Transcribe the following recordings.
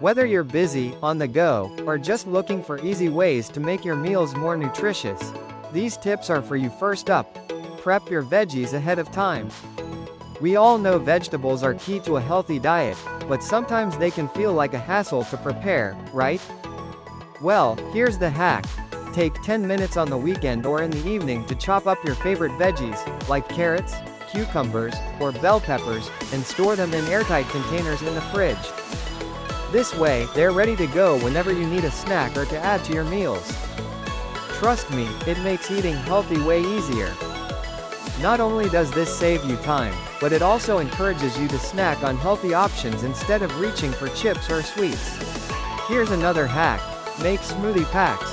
Whether you're busy, on the go, or just looking for easy ways to make your meals more nutritious, these tips are for you. First up, prep your veggies ahead of time. We all know vegetables are key to a healthy diet, but sometimes they can feel like a hassle to prepare, right? Well, here's the hack. Take 10 minutes on the weekend or in the evening to chop up your favorite veggies, like carrots, cucumbers, or bell peppers, and store them in airtight containers in the fridge. This way, they're ready to go whenever you need a snack or to add to your meals. Trust me, it makes eating healthy way easier. Not only does this save you time, but it also encourages you to snack on healthy options instead of reaching for chips or sweets. Here's another hack. Make smoothie packs.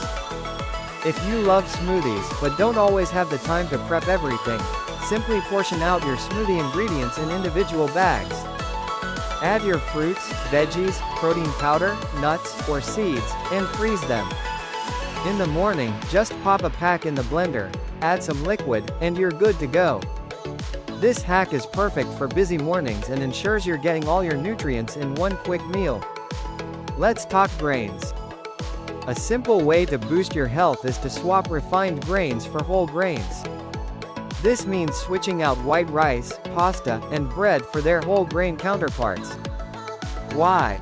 If you love smoothies, but don't always have the time to prep everything, simply portion out your smoothie ingredients in individual bags. Add your fruits, veggies, protein powder, nuts, or seeds, and freeze them. In the morning, just pop a pack in the blender, add some liquid, and you're good to go. This hack is perfect for busy mornings and ensures you're getting all your nutrients in one quick meal. Let's talk grains. A simple way to boost your health is to swap refined grains for whole grains. This means switching out white rice, pasta, and bread for their whole grain counterparts. Why?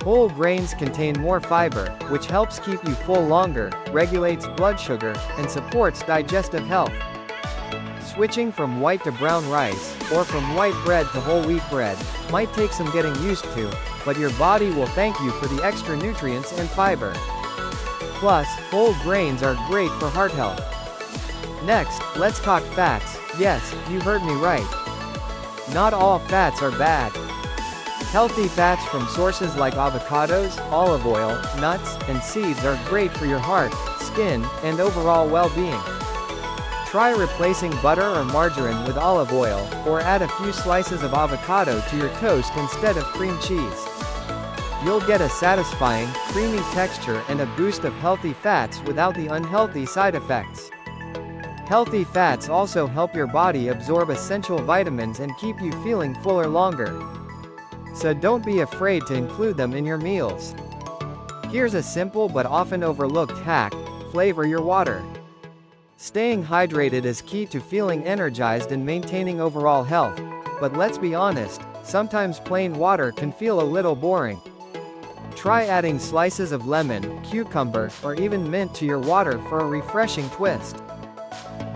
Whole grains contain more fiber, which helps keep you full longer, regulates blood sugar, and supports digestive health. Switching from white to brown rice, or from white bread to whole wheat bread, might take some getting used to, but your body will thank you for the extra nutrients and fiber. Plus, whole grains are great for heart health. Next, let's talk fats. Yes, you heard me right. Not all fats are bad. Healthy fats from sources like avocados, olive oil, nuts, and seeds are great for your heart, skin, and overall well-being. Try replacing butter or margarine with olive oil, or add a few slices of avocado to your toast instead of cream cheese. You'll get a satisfying, creamy texture and a boost of healthy fats without the unhealthy side effects. Healthy fats also help your body absorb essential vitamins and keep you feeling fuller longer. So don't be afraid to include them in your meals. Here's a simple but often overlooked hack: flavor your water. Staying hydrated is key to feeling energized and maintaining overall health, but let's be honest, sometimes plain water can feel a little boring. Try adding slices of lemon, cucumber, or even mint to your water for a refreshing twist.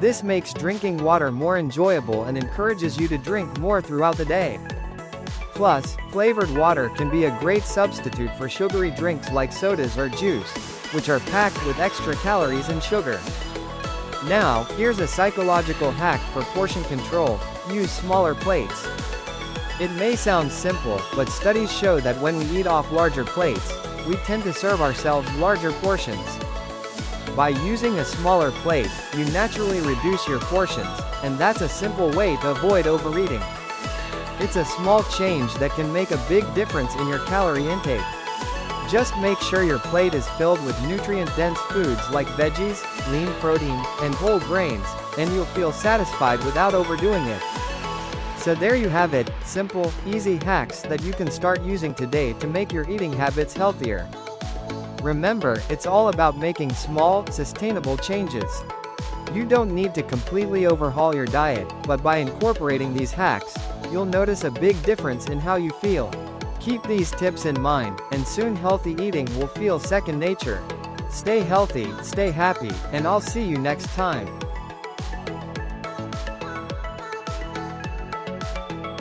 This makes drinking water more enjoyable and encourages you to drink more throughout the day. Plus, flavored water can be a great substitute for sugary drinks like sodas or juice, which are packed with extra calories and sugar. Now, here's a psychological hack for portion control: use smaller plates. It may sound simple, but studies show that when we eat off larger plates, we tend to serve ourselves larger portions. By using a smaller plate, you naturally reduce your portions, and that's a simple way to avoid overeating. It's a small change that can make a big difference in your calorie intake. Just make sure your plate is filled with nutrient-dense foods like veggies, lean protein, and whole grains, and you'll feel satisfied without overdoing it. So there you have it, simple, easy hacks that you can start using today to make your eating habits healthier. Remember, it's all about making small, sustainable changes. You don't need to completely overhaul your diet, but by incorporating these hacks, you'll notice a big difference in how you feel. Keep these tips in mind, and soon healthy eating will feel second nature. Stay healthy, stay happy, and I'll see you next time.